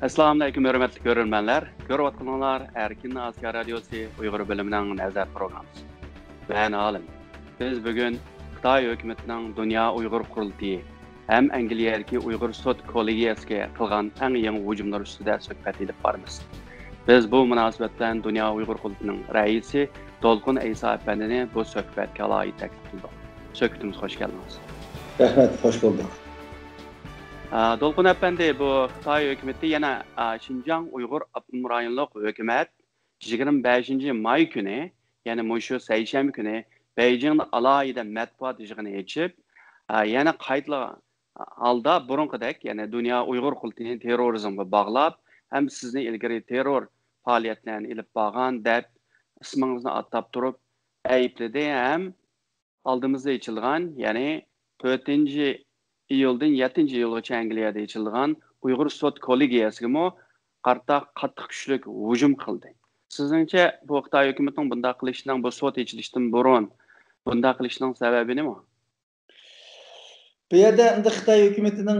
Assalamu alaykum hörmətli görürmənlər. Görüyotqanlar Erkin Asiya Radiosu Uyğur bölümünün nəzər proqramı. Ben Alim. Biz bugün Xitay hökumətinin Dünya Uyğur Qurultayı hem Angliyadagi Uyğur Sud kollegiyasiga qilgan eng yangi hujumlar ustida söhbət edib baramiz. Biz bu münasibət bilan Dünya Uyğur Qurultayının rəisi Dolqun Eysa əfəndini bu söhbətə alayı təklif qılдық. Söhbətimiz xoş gəldiniz. Rəhmət, xoş bulduk. Dolqun əfəndi, bu Xitay hökuməti yana Şinjan Uyğur Avtonom rayonluq hökumət 25 may günü, yəni məşu səyşənbə günü Beijingdə alayida mətbuat yığını keçib, yana qayıtlı halda burunqidək, yəni Dünya Uyğur Qurultayını terrorizmə bağlab, həm sizni ilgari terror fəaliyyətlərini ilib bağan dəb isminizni attab turub ayıpladı, həm aldığımızda içilgan, yəni 4 iyuldan 7 iyulgacha Angliyada içilgan Uyghur Sud kollegiyasiga qarta qattiq kuchlik hujum qildi. Sizningcha bu Xitoy hukumatining bunday qilishining, bu sud ichilishdan burun bunday qilishining sababi nima? Bu yerda Xitoy hukumatining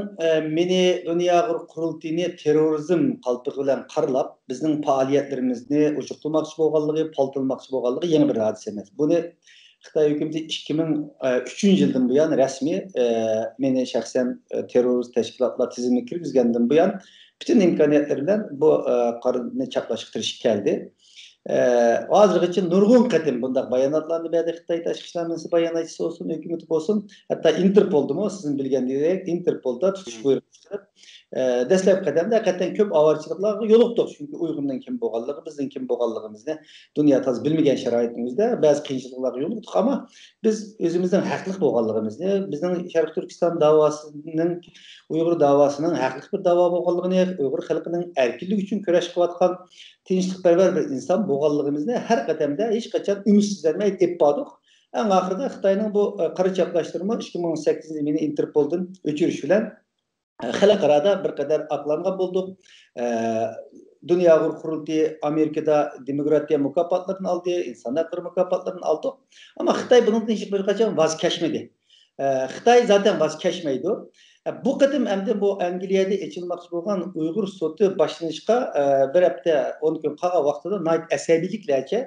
meni Dünya Uyghur Qurultayını terrorizm qalpığı bilan qarlab, bizning faoliyatlarimizni ujuqtirmoqchi bo'lganligi, paltilmoqchi bo'lganligi yangi bir hodisa emas. Buni Xitoy hukumati 2003 yildan buyon rasmiy meni shaxsan terrorist tashkilotlar tizimiga kirgizgandan buyon bütün imkoniyatlar bilan bu qarorni chaplashga tirishib keldi. Hozirgacha nurg'un qatim bunday bayonotlarni berdi. Xitoy tashqi ishlar ministri bayonotchisi olsun, hukumat olsun, hatta Interpol'da sizin bilgandek Interpol'da tutuş buyruq chiqarib, dastlab qadamda haqiqatan ko'p avarchiliklarga yo'liqdik. Chunki Uyg'urning kim bo'lganligi, bizning kim bo'lganligimizni dunyo toz bilmagan sharoitimizda ba'zi qiyinchiliklarga yo'liqdik, ammo biz o'zimizning haqli bo'lganligimizni, bizning Sharq Turkiston davosining Uyg'ur davosining haqli bir davo bo'lganligini, Uyg'ur xalqining erkinligi uchun kurash qilayotgan tinchlikparvar bir inson bo'lganligimizni har qadamda hech qachon umidsizlanmay deb bordik. Eng oxirida Xitoyning bu qora chaplashtirma 2018 yilini Interpoldan o'chirish bilan xalqarada bir qadar aqlangan bo'ldik. Dünya Uyghur Qurultayı Amerikada demokratiya mukofotlarini oldi, inson haqlari mukofotlarini oldi. Ammo Xitoy bundan hech bir qachon voz kechmadi. Xitoy zaten voz kechmaydi. Bu qadim endi bu Angliyada ochilmoqchi bo'lgan Uyg'ur sudi boshlanishga bir hafta 10 kun qolgan vaqtida nayt asabiyliklarcha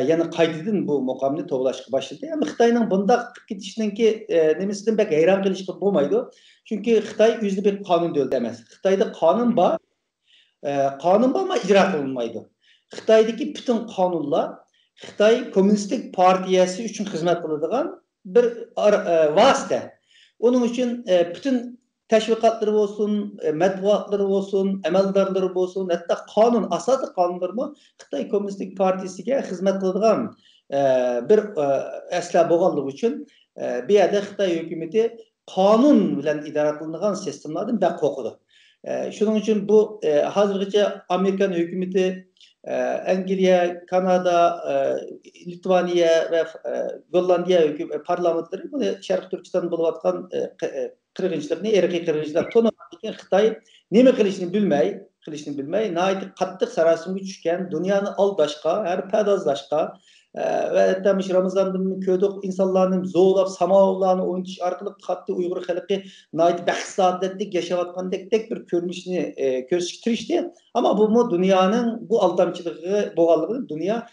yana qaytadan bu muqomni to'g'lashga boshladi. Ammo Xitoyning bunday qilib ketishininki nimasidan bak hayron qilishga bo'lmaydi. Chunki Xitoy o'zida bir qonun davlat emas. Xitoyda qonun bor ama icra qilinmaydi. Xitoydagi bütün qonunlar Xitoy Kommunistik partiyasi uchun xizmat qiladigan bir vasita. Onun için bütün teşvikatları olsun, matbuatları olsun, emeldarları olsun, hatta kanun, asası kanunlar mı Xitoy Kommunistik Partisi'ye hizmet kıldıgan bir esla boğallığı için bir yerde Xitoy hükümeti kanun bilen idare kılınan sistemlerden bek kokudu. Şunun için bu hazırlıkça Amerikan hükümeti, Angliya, Kanada, Litvanya ve Gollandiya parlamentleri bunu Şarkı Türkistan buluvatkan kırgınçlarını, erkek kırgınçlar tonamakın Xitoy neme kılışını bilmey, nayet kattık sarasını güçken, dünyanın aldaşka, her pedazlaşka, ve hatta Ramazan'da köydük insanların zoğulap, samaoğullarını oyuntuş arkalık kattı Uygur halkı nayet bəxş saadetlik yaşavatkan tek bir görünüşünü görüştürüştü. Ama bu dünyanın bu aldamçılığı, boğalığı dünya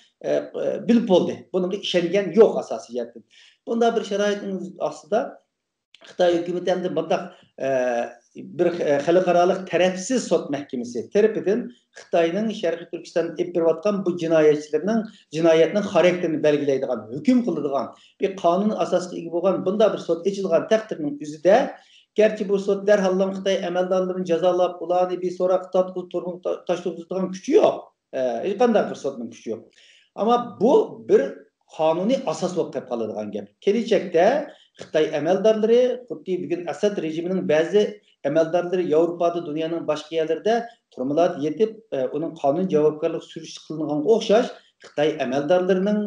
bilip oldu. Bunun işengen yok asasiyetin. Bunda bir şeraitimiz aslında Xitoy hükümeti hem de bir xalqaralıq tərəfsiz sot məhkəməsi tərəfindən Xitoyning Şərqi Türkistan epirvatqan bu cinayətinin xarakterini belgiləydigan, hüküm qıladigan bir qanun asasına ega bo'lgan bunda bir sot açılgan təqdirinin üzüdə, gerçi bu sot dərhallam Xitoy əməldarlarını cəzalab, ularni bir sorak taşlaydigan gücü yox. Heç qanday bir sotning gücü yox. Ama bu bir qanuni asas bo'lib qoladigan gap. Keləcəkdə Xitoy əməldarları, xuddi bugün Asad rejiminin bazı əməldarları Avropada, dünyanın başqa yerlərdə turmalar yetib, onun qanun javobgarlıq sürüş qılınğan oxşaş Xitoy əməldarlarının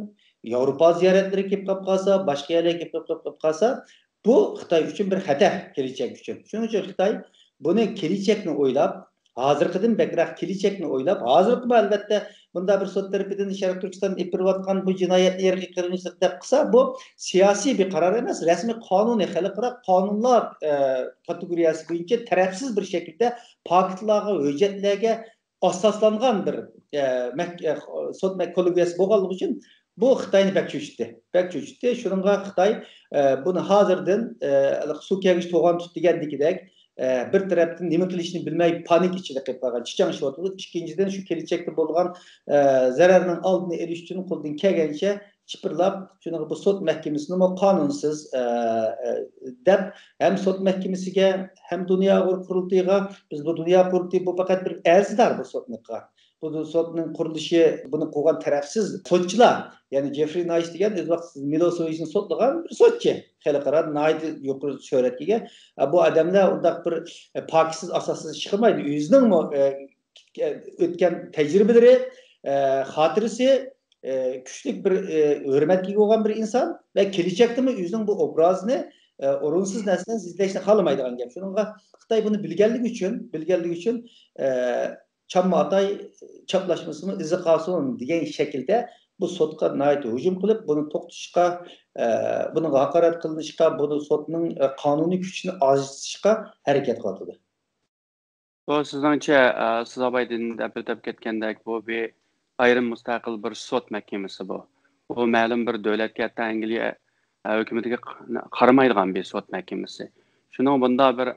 Avropa ziyaretləri kelib qalsa, başqa yerlərə kelib qalsa, bu Xitoy üçün bir xətar, gələcək üçün. Şunun üçün Xitoy bunu gələcəkni oylab, Hazırkıdan bekrak gelecekni oylap, hazırkı elbette bunda bir sot tarafidan Şarkı Türkistan ipirvatkan bu cinayetli yergi kırgınçlık dep kısa bu siyasi bir karar emas, resmi kanuni halkara kanunlar kategoriyası boyunca tarafsız bir şekilde paketlarga, hüccetlerge asaslangan bir sot kollegiyası bolganligi üçün bu Xitayni bek çöçtü. Bek çöçtü. Şununla Xitay bunu hazırdan su kegiş toğan tut degendikidek bir taraftan nima qilishni bilmay panik ichida qolib qolgan chichanishyotir. Ikkinchidan shu kelajakda bo'lgan zararning oldini olish uchun qo'ldan kelgancha chipirlab shuni bu sud mahkamasini qonunsiz deb hem sud mahkamasiga hem dunyo qurultiyiga biz bu dunyo qurultiyi bu faqat bir arzdor bu sudga. Bu sudning qurilishi buni qilgan tarafsiz sudchilar yani Jeffrey Nice degan o'z vaqtida Milosevic'ni sudlagan bir sudchi xalqaro naydi yuqori shuhratga bu odamlar undaq bir pakitsiz asossiz chiqmaydi o'zining o'tgan tajribalari xotirasi kuchli bir hurmatga bo'lgan bir inson va kelajakda o'zining bu obrazini o'rinsiz narsadan izlashni xohlamaydigan gap. Shuningga Xitoy buni bilganligi uchun Çamma Atay çaplaşmasını izi kalsın degan şekilde bu sotqa nayt hücum qilib, buni to'xtatishga, buni haqorat qilinishga, buni sotning qonuniy kuchini ozishga harakat qiladi. Bu sizningcha siz abaydan deb ketgandek bu bir ayrim mustaqil bir sot mahkamasi bu. Bu ma'lum bir davlatga, hatto Angliya hukumatiga qaramaydigan bir sot mahkamasi. Shuning bunda bir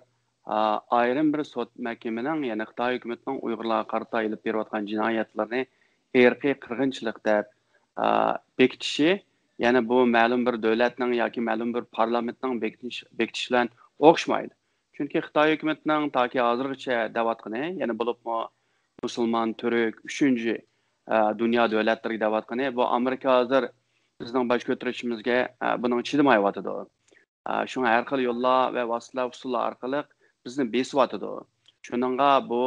ayrim bir sot mahkamaning, ya'ni Xitoy hukumatining Uyg'urlarga qarata ilib berayotgan jinoyatlarni irqiy qirg'inchilik deb bekitishi, ya'ni bu ma'lum bir davlatning yoki ma'lum bir parlamentning bekitishi bilan o'xshamaydi. Chunki Xitoy hukumatining toki hozirgacha da'vatqini, ya'ni bo'libmi musulmon, turk, 3-chi dunyo davlatlariga da'vatqini, bu Amerika hozir bizning bosh ko'tarishimizga buning chidamayotidi. Shunga har xil yo'llar va vositalar usullar orqali bizni besyotidi. Shuningga bu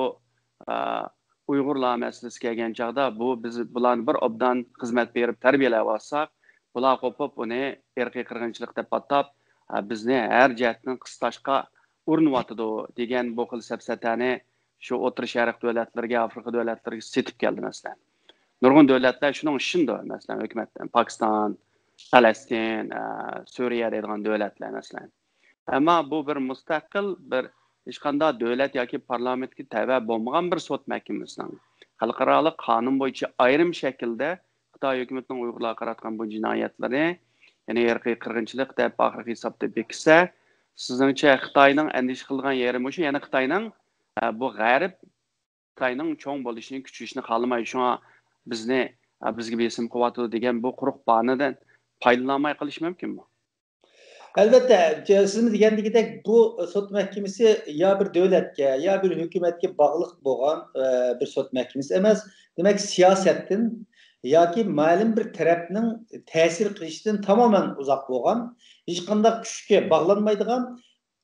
Uyg'urlar masalasi kelgan chog'da bu biz bularni bir obdan xizmat berib tarbiyalab olsak, bular qo'pib uni irqiy qirg'inchilik deb atab bizni har jihatdan qistashga urinyotidi degan bu xil safsatani shu o'tir sharq davlatlariga, Afrika davlatlariga setib keldi masalan. Nurg'un davlatlar shuning ishindi masalan hukumatdan Pokiston, Falastin, Suriya degan davlatlar masalan. Ammo bu bir mustaqil bir hech qanday davlat yoki parlamentga tava bo'lmagan bir sud mahkamasining xalqaro qonun bo'yicha ayrim shaklda Xitoy hukumatining Uyg'urlarga qaratgan bu jinoyatlari, ya'ni irqiy qirg'inchilik deb oxirgi hisobda bekitsa, sizningcha Xitoyning andish qilgan yeri shu, ya'ni Xitoyning bu g'arb Xitoyning cho'ng bo'lishini, kuchayishini xohlamaydi, shunga bizga besim qilyapti degan bu quruq bahanadan foydalanmay qilish mumkinmi? Elbette sizin degandagidek bu sot mahkemesi ya bir devletke ya bir hükümetke bağlılık bo'lgan bir sot mahkemesi emas. Demek siyasetin yoki ma'lum bir tarafning ta'sir qilishdan tamamen uzoq bo'lgan, hech qanday kuchga bog'lanmaydigan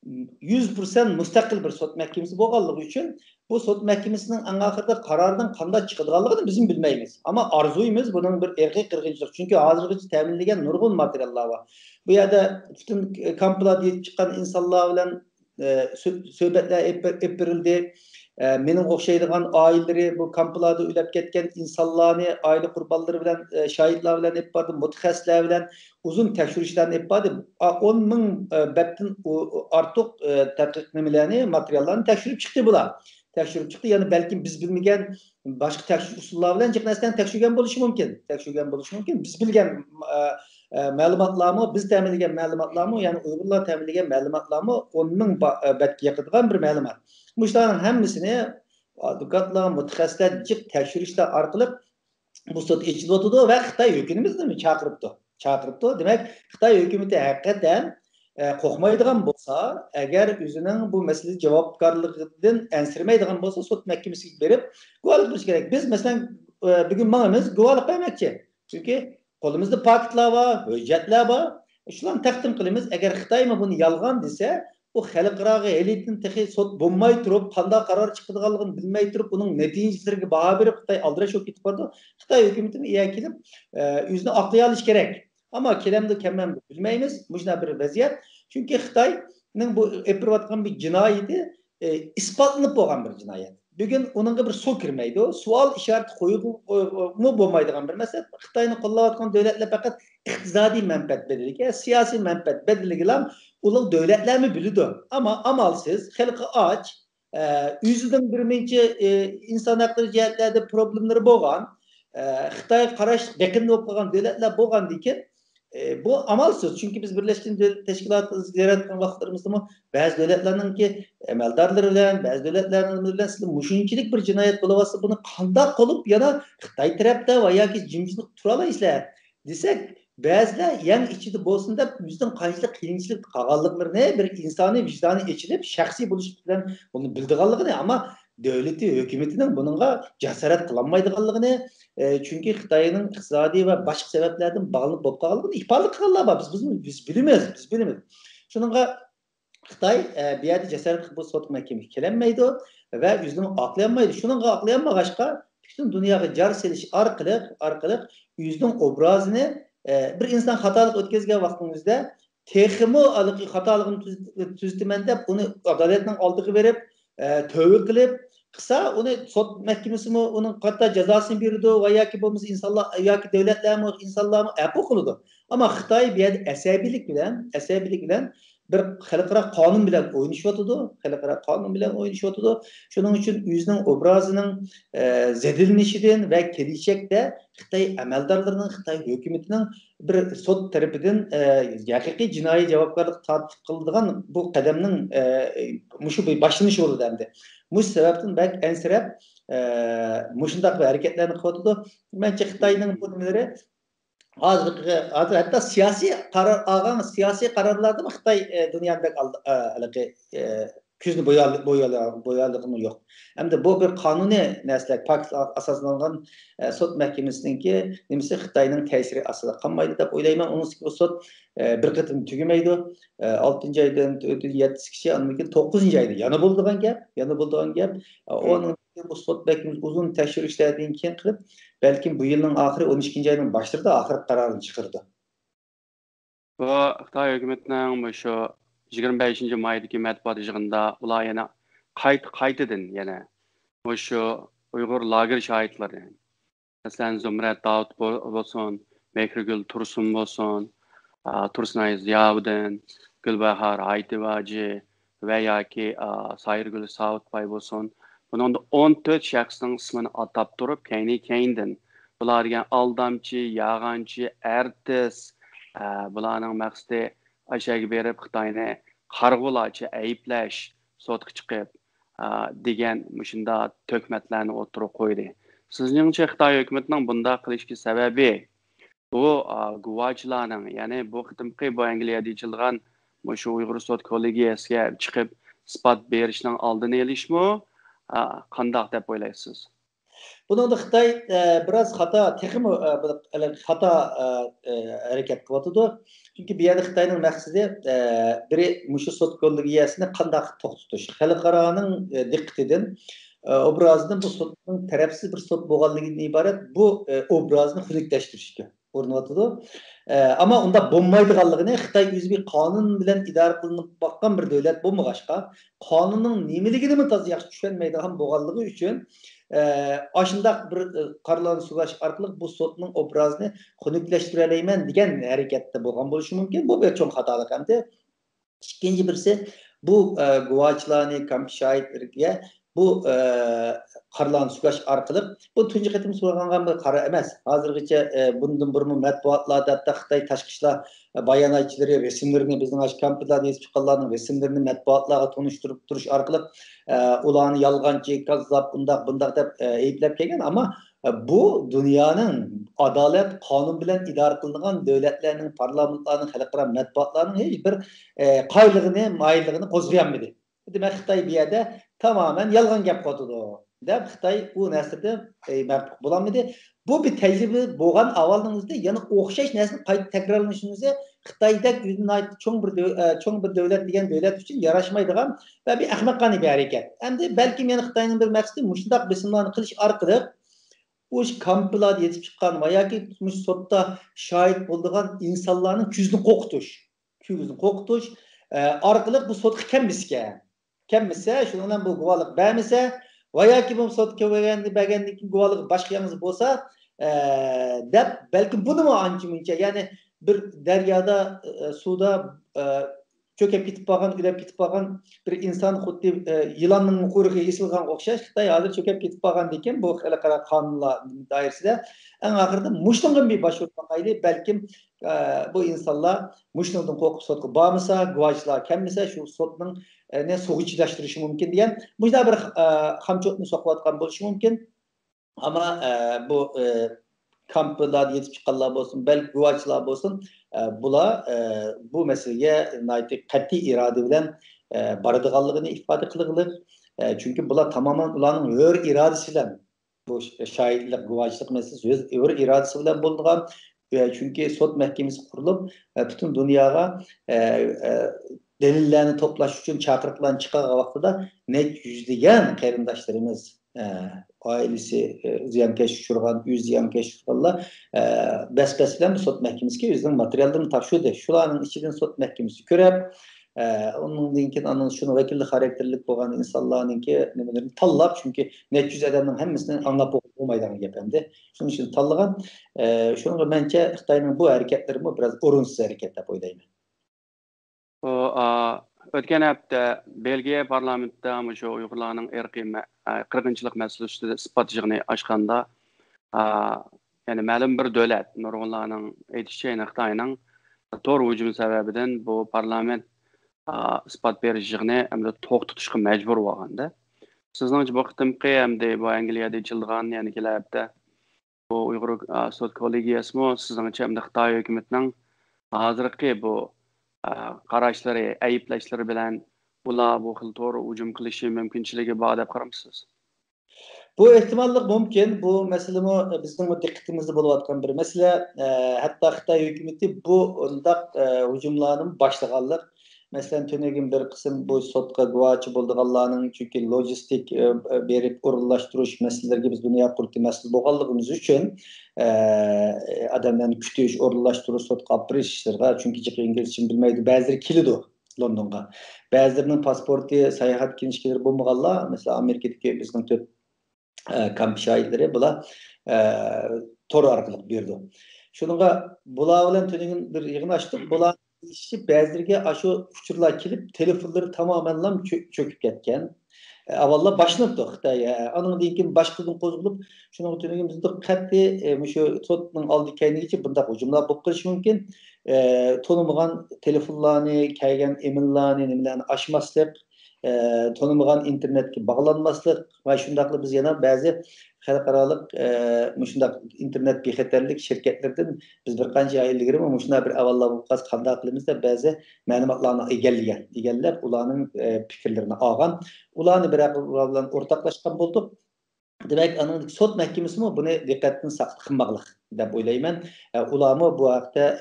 100% mustaqil bir sot mahkemesi bo'lganligi uchun bu sot mahkemesining eng oxirida qaroridan qanday chiqadiganligini biz bilmaymiz. Ama arzuyimiz bunun bir irqiy qirg'inchilik. Chunki hozirgacha ta'minlagan nurg'un materiallar var. Bu yerda bütün kamplar yetib chiqqan insonlar bilan suhbatlar olib berildi. Mening o'xshaydigan oilaları bu kamplarda o'lib ketgan insonlarni oila qurbonlari bilan shohidlar bilan olib bordi, mutaxassislar bilan uzun tekshirishlarni olib bordi. 10 ming betdan ortiq tadqiq nimalarni, materiallarni tekshirib chiqdi bular. Tekshirib chiqdi. Yani belki biz bilmagan boshqa tekshirish usullari bilan jiqnasdan tekshirgan bo'lishi mumkin. Biz bilgan ma'lumotlarni, biz ta'minlagan ma'lumotlarni, ya'ni Uyg'urlar ta'minlagan ma'lumotlarni 10 ming betga yaqadigan bir ma'lumot. Bu işlerin hemmisini advokatlar, mutaxassislar jiq tekshirishlar orqali bu sud ichilyotdi va Xitoy hukumatini chaqiribdi. Demak, Xitoy hukumati haqiqatan qo'rqmaydigan bo'lsa, agar o'zining bu masalada javobgarligidan ensirmaydigan bo'lsa, sud mahkamasiga berib guvohlik qilish kerak. Biz masalan bugun mangamiz guvohlik bermoqchi. Chunki qo'limizda faktlar bor, hujjatlar bor. Shularni taqdim qilamiz. Agar Xitoy buni yolg'on desa, bu xalqaro elitni texi sud bo'lmay turib, qanday qaror chiqadiganligini bilmay turib, uning natijalariga baho berib Xitoy aldirash olib ketib qoldi. Xitoy hukumatini iya kelib, o'zini oqlay olish kerak. Ama kelamda kemmem bilmeyimiz. Mujna bir vaziyat. Çünkü Xitoyning bu yapayotgan bir jinoyati ispatlanib bo'lgan bir jinoyat. bugün onunla bir su kirmeydi. O sual işareti koyup mu bulmaydıgan bir mesele. Xitay'ın qo'llayotgan devletler fakat iqtisodiy manfaat belirligi, siyasi manfaat belirligi bilan ular devletlermi biladi. Ama amalsız, xalqi aç, yüzüden birmincha inson hakları jihatlerde problemleri bo'lgan, Xitoy qarash beqinli bo'lib qolgan davlatlar bo'lgandan bu amalsız. Çünkü biz Birleşmiş Milletler Teşkilatı ziyaret etgan vaqtlarimizda bazı devletlarninki amaldorlari bilan, bazı devletlarning bilan sizlar mushunchalik bir jinoyat bo'lyapsa, buni qanday qilib yana Xitoy tarafda va yoki jimjilik tura olasizlar desak, ba'zilar yang ichida bo'lsin deb bizning qanchalik qiyinchilik qolganliklarini bir insoniy vijdoni ichilib shaxsiy bo'lish bilan buni bildiganligini, ama devleti, hükümetinin bununla cesaret kılanmaydıganligini, çünkü Xitayning iqtisodiy va boshqa sabablardan bog'liq bo'lib qolganligini ifoda qilganlar bor. Biz bilamiz. Shuningga Xitoy bu yerda jasorat qilib bu sud mahkamasiga kelinmaydi va o'zini oqlayolmaydi. Shuningga oqlayolmag'achqa butun dunyoga jar selish orqali o'zining obrazini bir inson xatolik o'tkazgan vaqtingizda texmi xatoligini tuzataman deb uni adolatning oldiga berib tövbe qilib qısa onu sud mahkemesi mi onun hatta cezasını berdi va yoki bo'lmasa insonlar yoki davlatlarmi insonlarmi afu qiladi. Ama Xitoy bu yerda asabiylik bilan bir xalqaro qonun bilan o'ynashyotidi. Shuning uchun o'zining obrazining zedilnishidan va kelajakda Xitoy amaldorlarining, Xitoy hukumatining bir sud tarafidan haqiqiy jinoiy javobgarlik tortib qiladigan bu qadamning mushu boshlanishi bo'ladi endi. Mush sababdan belki ensirab mushundaq bir hareketlarni qilyotidi. Menimcha Xitoyning bu nimalari hozir hatta siyosiy qaror olgan siyosiy qarorlarda Xitoy dunyodagi ko'zni bo'yallig'i yo'q. Hamda bu bir qonuniy narsa, pakt asoslangan sud mahkamasiningki nimasi Xitoyning ta'siri asosida qolmaydi deb o'ylayman. Uning sud bir qatim tugamaydi. 6-oydan 7-gacha, andan 9-oyda yana bo'ladigan gap. Onun bu sud mahkamasi uzun tekshirish ishlaridan keyin qilib, belki bu yilning oxiri 12-oyning boshlarida oxirgi qarorini chiqardi. Bu Xitoy hukumatining shu 25-maydagi matbuot yig'inida ular yana qaytadan yana shu Uyg'ur lager shohidlari, masalan Zumrat Davud bo'lsin, Mehrigul Tursun bo'lsin, Tursunay Ziyovuddin, Gulbahor Aytivaji va yoki Sayrgul Savutbay bo'lsin, bunun 14 shaxsning ismini atab turib, keyindan bularga aldamchi, yag'anchi, artist, bularning maqsadi aşağı berib Xitoyni qarg'ulachi ayiblash, sotqa chiqib degan mushunda tökmetlarni o'tirib qo'ydi. Sizningcha Xitoy hukumatining bunda qilishga sababi bu guvohchilarning, ya'ni bu qitimqi bu Angliyada ichilgan shu Uyg'ur sud kollegiyasiga chiqib isbot berishning oldini olishmi? Qandoq deb o'ylaysiz? Bunun da Xitoy biraz xato harakat qilyotidi. Çünkü bir yerda Xitoyning maqsadi biri mushu sud kollegiyasini qandoq to'xtatish, xalqaroning diqqatidan obrazidan bu sudning tarafsiz bir sud bo'lganligidan iborat bu obrazni xunukdashtirishga urinayotidi. Ama unda bo'lmaydiganligini Xitoy o'zi bir qonun bilan idora qilinib boqqan bir davlat bo'lmag'achqa, qonunning nimaligini to'g'ri yaxshi tushunmaydigan bo'lganligi uchun aşındaq bir qarlarını sulaş arqılıq bu sotning obrazını xunuklaştıralayman degan hareketde bo'lgan bo'lishi mumkin. Bu bir cho'ng xatolik hamda. İkinci birisi bu guvohchilarni, şahitlarga bu qarlarını sulash arqılıq bu tunji qatim so'ralgan bir qara emas. Hozirgacha bundan burun matbuotlarda hatta Xitoy tashqi ishlar bayonotchilari resimlerini bizning kompyuterda yozib chiqqanlarning resimlerini matbuotlarga tunishtirib turish orqali ularni yolg'onchi, kazzab, bundaq deb ayblab kelgan, ama bu dunyoning adolat, qonun bilan idora qilingan davlatlarning, parlamentlarning, xalqaro matbuotlarning hech bir qaylig'ini, maylig'ini qo'zg'ayolmadi. Demak, Xitoy bu yerda tamamen yolg'on gap qotdi deb Xitoy bu narsada mabug' bo'lolmadi. Bu bir tecrübe bo'lgan avvalingizda yana o'xshash narsa qayta takrorlanishimizni Xitoydek o'zining cho'ng bir davlat degan davlat uchun yarashmaydigan va bir ahmoqona bir harakat. Endi balki yana Xitoyning bir maqsadi mushundaq bisimlarni qilish orqali o'sha kompyuterda yetib chiqqan va yoki sudda shohid bo'lgan insonlarning ko'zini qo'rqitish orqali bu sudga kelmasa, shundan bu guvohlik bermasa, veya ki bu sotga beğendiğin guvalık başka yalnız olsa dep belki bunu mu ançımınca yani bir deryada suda çökep gitip bağın, ülep gitip bağın bir insan xuddi yılanın kuyruğu esilgan okşaş Xitay hazır çökep gitip bağın deken bu halkara kanunlar dairesinde en ahırda muştungun bir başvurmakaydı belki bu insanlar muştungun koku sotku bağmasa, guvaçlar kemmese şu sotun ne soğuçlaştırışı mümkün diyen mujda bir hamçotunu sokuvatkan buluşu mümkün ama bu kamplar yetip çıkanlar olsun, belki guvaçlar olsun bula bu meseleye kat'i irade bilen barıdığanlığını ifade kılınır. Çünkü bula tamamen ulanın ör iradesiyle bu şahitlik, guvaçlık meselesi ör iradesi bilen bulungan çünkü sot mahkemesi kurulup bütün dünyaya delillerini toplaş için çakırıklarını çıkan vaxtıda net yüzleyen qarindaşlarımız ailesi ziyankeş şurgan, yüz ziyankeş şurganlar bes bilen sot mahkemesi yüzden materyallerini taşıyordu. Şuların içinden sot mahkemesi körep onun dinkin anın şunu vekillik karakterlik olan insanların ki nemelerini tallap çünkü net yüz adamın hemmisinin anlap olmaydan yapemdi. Şunun için tallagan şunu bence Xitayning bu hareketleri biraz orunsuz hareket dep oylayman. O ötken hafta Belgiya parlamentida şu Uyg'urlarning qirg'inchilik masalasida isbot yig'ini ochganda yani ma'lum bir davlat nurg'unlarning aytishicha Xitoyning to'g'ri hujumi sababidan bu parlament isbot berish yig'ini hamda to'xtatishga majbur bo'lganda sizningcha bu qitimqi hamda bu Angliyada ichilgan yani kelabda bu Uyg'ur sud kollegiyasimi sizningcha hamda Xitoy hukumatining hozirgi bu qarashlari, ayiblashlari bilan ular bu xil to'g'ri hujum qilishi mumkinchiligi bor deb qaramsiz? Bu ehtimallik mümkün. Bu meselemi bizim dikkatimizde buluvatkan bir mesele. Hatta Xitay hükümeti bu undaq hücumlarının başlaganlık. Mesela tönegin bir kısım bu sotka guvaçı bulduğanlarının çünkü lojistik berip urullaştırış meselelerine biz dünya kurti mesele boğallığımız için adamların kütüş, urullaştırış, sotka apırışlarına çünkü çıkı İngiliz için bilmeydi. Bazıları kilidi London'a. Bazılarının pasportu, seyahat kinişkileri bulmağalla. Mesela Amerika'daki bizim kamp şahitleri bula tor arkalık berdi. Şununla bula bilen tönegin bir yığın açtık. Bula işi bazılarga aşu uçurlar kilip telefonları tamamen çöküp ketken. Avvalla başlanıptı Xitay. Anın deyken başkılığın kozulup şunun tönegin bizde qat'i şu sotun aldı kaynağı için bunda hücumlar bulup kılış mümkün. Tanımagan telefonlarını, kelgen emaillarını aşmaslık tanımagan internetke bağlanmaslık ve şundaklı biz yana bazı xalqaralık şundak internet bexatarlik şirketlerden biz bir qancha ayilligir ama şunda bir avvalla bu qaz qanday qilamiz da bazı ma'lumotlarni egallagan ularning fikrlarini olgan ularni bilan o'rtoqlashgan bo'ldik. Demek anın sot mahkemesi mi bunu dikkatini qilmoqlik deb o'ylayman. Ularmi bu haqda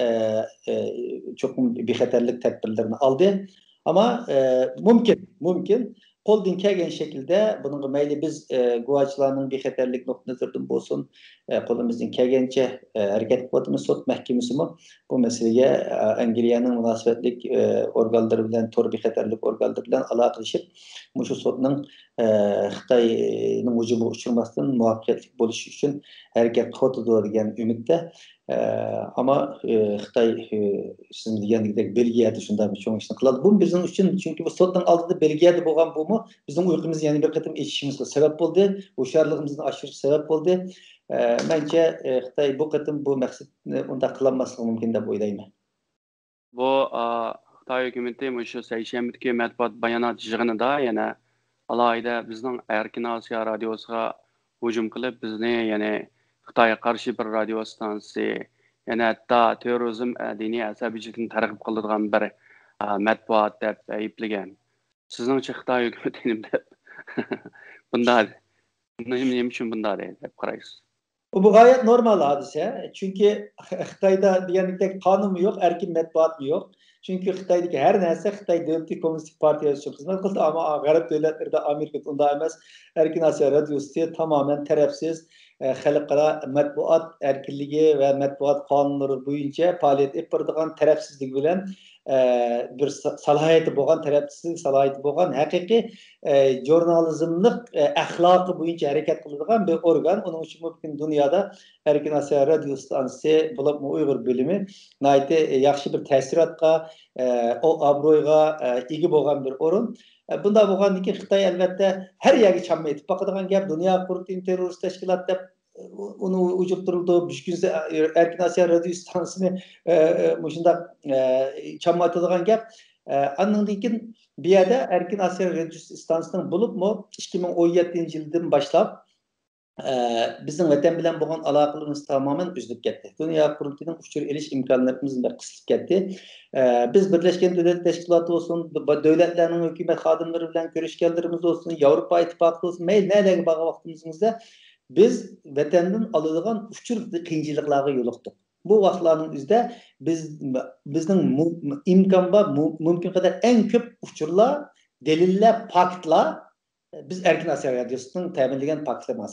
çok bexatarlik tedbirlerini aldı. Ama mümkün. Qo'ldan kelgan şekilde bunun mayli biz guvaçlarning bexatarlik nuqtai nazaridan bo'lsin, qo'limizdan kelgancha harakat qilyapmiz. Sot mahkemesi mi bu meseleye Angliyaning munosabatlik organlari bilan, to'g'ri bexatarlik organlari bilan aloqalashib, shu sotning Xitoyning hujumiga uchramasdan muvaffaqiyatli bo'lishi uchun harakat qilyapti degan umidda. Ama Xitoy sizin degandek Belgiyada shunday bir cho'ng ishni qiladi. Bu bizim için çünkü bu sotning oldida Belgiyada bo'lgan bu mu bizim uyqumuzni yana bir qatim eshishimizga sabab bo'ldi. O'sharligimizni oshirish sabab bo'ldi. Menimcha Xitoy bu qatim bu maqsadni unda qilolmasligi mumkin deb o'ylayman. Bu Xitoy hukumati shu seshanbadagi matbuot bayonot yig'inida yana alohida bizning Erkin Osiyo radiosiga hujum qilib bizni ya'ni Xitoyga qarshi bir radio stansiyasi yana hatto terrorizm diniy asabiychilikni targ'ib qiladigan bir matbuot deb ayblagan. Sizningcha Xitoy hukumati deb bunday nima uchun bunday deb qaraysiz? Bu gayet normal hadise. Çünkü Xitayda degandek kanun mu yok, erkin matbuat mı yok? Çünkü Xitay'daki her neyse Xitay Devleti Komünist Partiyası için hizmet kıldı ama Garip devletlerde Amerika'da onda emez. Erkin Asya Radyosu tamamen tarafsız xalqaro matbuat erkinligi ve matbuat kanunları boyunca faaliyet yapırdıgan tarafsızlık bilen bir salohiyati bo'lgan, tarafsizlik salohiyati bo'lgan, haqiqiy jurnalizmlik axloqi bo'yicha harakat qiladigan bir organ. Onun uchun mumkin dunyoda Erkin Asiya radio stansiyasi bo'lib Uyg'ur bo'limi nihoyatda yaxshi bir ta'sirotga, o obro'yga ega bo'lgan bir o'rin. Bunda bo'lgandan keyin Xitoy albatta har yerga chamma etib boqadigan gap, dunyo qurultiyi terrorist tashkilot deb onu ucupturuldu. Büşkünse Erkin Asiya radio stansiyasini şundaq chamma etadigan gap. Andan keyin bir yerda Erkin Asiya radio stansiyasının bulupmu 2017-yildan boshlab bizning vatan bilan bo'lgan aloqalarimiz tamoman uzilib ketdi. Dunyo qurultiyining uchur elish imkoniyatimiz qisilib ketdi. Biz Birleşken Devletler Teşkilatı olsun, devletlerinin hükümet xodimlari bilan ko'rishganlarimiz olsun, Yevropa İttifaqı olsun, mayli nelerga borgan vaqtimizda biz vatandan aladigan uchur qiyinchiliklarga yo'liqdik. Bu vaqtlarning o'zida bizning imkon bor, mumkin qadar eng ko'p uchurlar, delillar, faktlar biz Erkin Asiya Radyosu'nun təminləyən paketlərini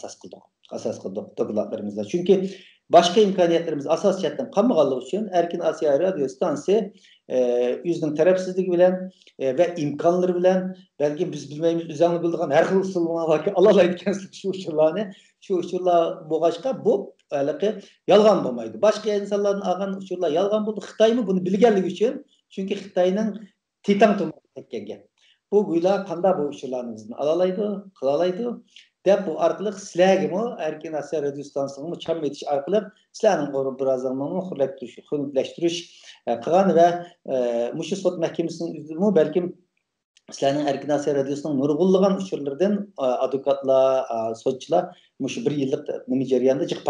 asas qıldıq dokladlarımızda. Çünki başqa imkaniyyətlərimiz asas cəhətdən qalmağanlığı üçün Erkin Asiya Radio stansiyası özünün tərəfsizliyi bilən və imkanları bilən, bəlkə biz bilməyimiz üzərini bildiğən hər xil usullarla alalaydıkən şu uçurlar boğaçqa bu yalğan olmaydı. Başqa insanların ağan uçurlar yalğan buldu. Xitay mı bunu bilgənlik üçün? Çünki Xitayның titan tomarı tekkəngen. Bu güyla qanda bu uçurlarınızı alalaydı, qılalaydı. Dep bu arqılıq sizlərə mi Erkin Asiya radio stansiyasını çam etiş arqılıq sizlərin qorup birazdan xönükləşdiriş qılan və Muşu Sot Məhkəməsinin üzümü bəlkə sizlərin Erkin Asiya radiosunun nurgulluğun uçurlardan advokatlar, sotçular Muşu bir yıllık nimi jarayanda çık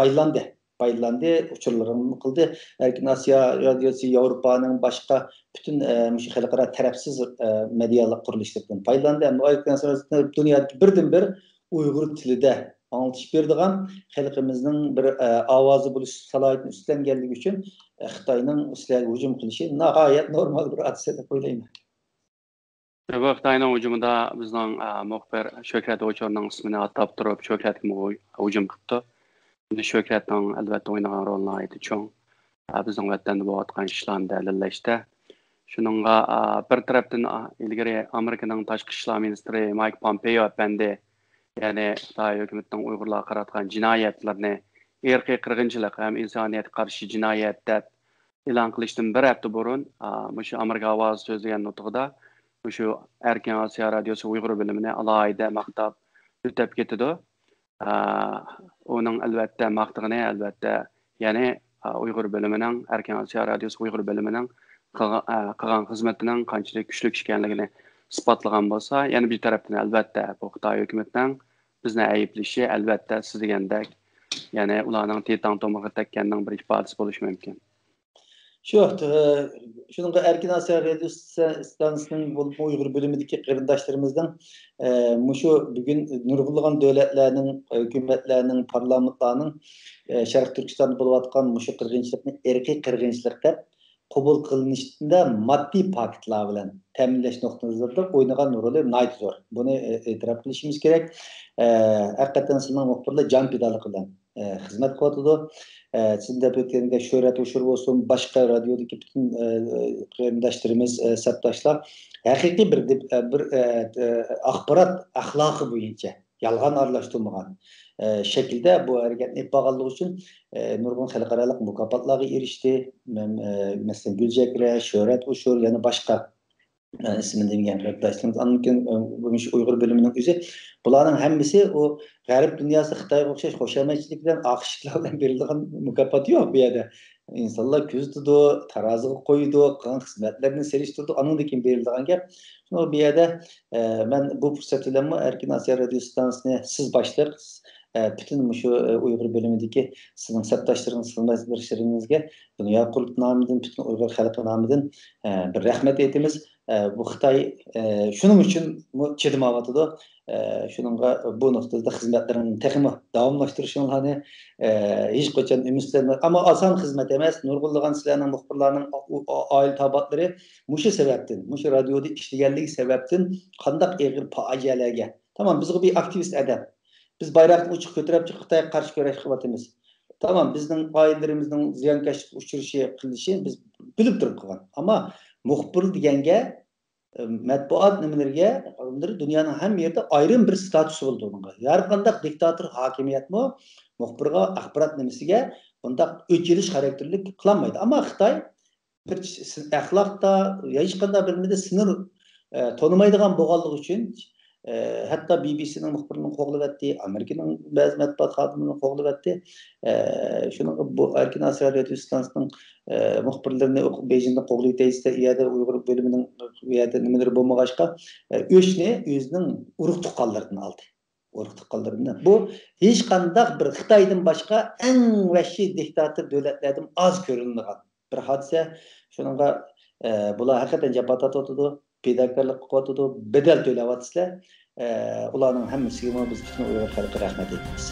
paylandı, uçurlarını qıldı. Erkin Asiya radiosu Avrupa'nın başqa bütün Muşu xalqara tərəfsiz medialıq quruluşlardan paylandı. Ama Erkin Asiya radiosu dünyada birdən-bir Uyghur tilide anlatış berdiğen xalqimizning bir ovozi bo'lish salohiyatini üstlengenligi uchun Xitoyning sizlarga hujum qilishi nihoyat normal bir hadisa deb o'ylayman. Bu Xitoyning hujumida bizning muxbir Shuhrat O'chorning ismini atab turib Shuhratga hujum qildi. Buni Shuhratning albatta o'ynagan rolini aytdi cho'ng. Bizning vatanda bo'layotgan ishlarni dalillashdi. Shuningga bir tarafdan ilgari Amerikaning tashqi ishlar ministri Mike Pompeo apandi yani Xitoy hukumatining Uyg'urlarga qaratgan jinoyatlarni irqiy qirg'inchilik ham insoniyatga qarshi jinoyat deb e'lon qilishdan bir hafta burun shu Amerika ovozi so'zlagan nutqida shu Erkin Asiya radiosi Uyg'ur bilimini alohida maqtab o'tab ketdi. Uning albatta maqtig'ini albatta ya'ni Uyg'ur bilimining Erkin Asiya radiosi Uyg'ur bilimining qilgan xizmatining qanchalik kuchli ekanligini isbotlagan bo'lsa, yana bir tarafdan albatta bu Xitoy hukumatining bizni ayblishi albatta siz degandek, ya'ni ularning titan tomirga tekkanning bir ifodasi bo'lishi mumkin. Şunun Erkin Asiya Radio stansiyasının Uyghur bölümündeki qarindoshlarımızdan şu bugün nurgulgan devletlerinin, hükümetlerinin, parlamentlarının Şarkı Türkistan'da bo'layotgan şu qirg'inchilikni erkiy qirg'inchilik deb qabul qilinishida maddi paketlar bilan ta'minlash nuqtasida o'ynagan roli nihoyat zo'r. Buni e'tirof qilishimiz kerak. Haqiqatan sizning muxbirlar jon fidoligi bilan xizmat qilyapti. Sizin de ötkeninde Shuhrat O'chor olsun, başka radyodaki bütün qarindoshlarimiz, sabtaşlar haqiqiy bir axborot axloqi bo'yicha yolg'on aralashtirmagan şekilde bu hareketni yapmaganlığı için nurg'un xalqarалық mukofotlarga erishdi. Mesela Gülcekre, Shuhrat O'chor yani başka ismini bilmeyen arkadaşlarımız anlayan bu Uyghur bölümünün özü. Bunların hemisi o G'arb dünyası Xitoyga o'xshash qo'shamachilik bilan aqshlar bilan berilgan mukofot yo'q bu yerda. İnsanlar ko'z tutdi, taroziga qo'ydi, qilgan xizmatlarini selishtirdi, andan keyin berilgan gap. Bu yerda men bu fursat bilan Erkin Asiya radio stansiyasini siz boshliq bütün şu Uyghur bölümündeki sizin sabtaşlarınız, xizmatdoshlarınızga dunyo qurultiyi nomidan, bütün Uyghur xalqi nomidan bir rahmat aytamiz. Bu Xitoy shuning uchun chidamavotdi. Shuningga bu nuqtada xizmatlarini texmi davomlashtirishinglarni hech qachon umidlanmang. Ammo oson xizmat emas. Nurg'unlagan sizlarning muxbirlarning oila tabotlari mushu sababdan, mushu radioda ishlaganligi sababdan qandaq og'ir fojialarga. Tamam, bizga bir aktivist adam. Biz bayrakni uchiq ko'tarib chiqib Xitoyga qarshi kurash qilyapmiz. Tamam, bizning oilalarimizning ziyonkashlik uchirishi qilishi biz bilib turib qilgan. Ammo muxbir deganga matbuot nimalarga dunyoning hamma yerida ayrim bir statusi bo'ldi unga. Har qanday diktator hokimiyatmi muxbirga axborot nimasiga bundaq o'chirish xarakterlik qilolmaydi. Ammo Xitoy bir axloqda hech qanday bir nimada sınır tanımaydigan bo'lganligi uchun hatta BBC'nin muxbirini qo'g'layapti, Amerikaning ba'zi matbuot xodimlarini qo'g'layapti. Shuning bu Erkin Asrar radio stansiyasining muxbirlarini Beijingda qo'g'layotsa, iyada Uyg'ur bo'limining iyada nimalar bo'lmag'achqa o'shni o'zining urug' tuqqanlaridan oldi. Urug' tuqqanlaridan. Bu hech qanday bir Xitoydan boshqa eng vahshiy diktator davlatlardan oz ko'rilmagan bir hodisa. Shuningga bular haqiqatan jabhat tortadi. Fedakarlık kuvveti bedel tölevatsizler. Ularning hammasiga biz bütün Uyg'ur xalqi rahmat aytamiz.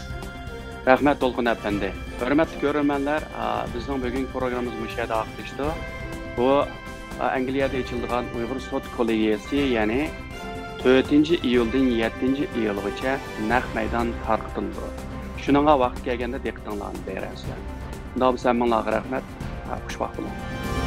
Rahmat Dolqun Efendi. Hörmətli görürmenler, bizning bugungi programmamiz bu yerda oxirlashdi. Bu Angliyada ochilgan Uyg'ur sud kollegiyasi, ya'ni 4-iyuldan 7-iyulgacha naq maydon tarqatildi. Shuningga vaqt kelganda diqqatinglarni berasizlar. Unda biz hammalarga rahmat. Xushvaqt bo'ling.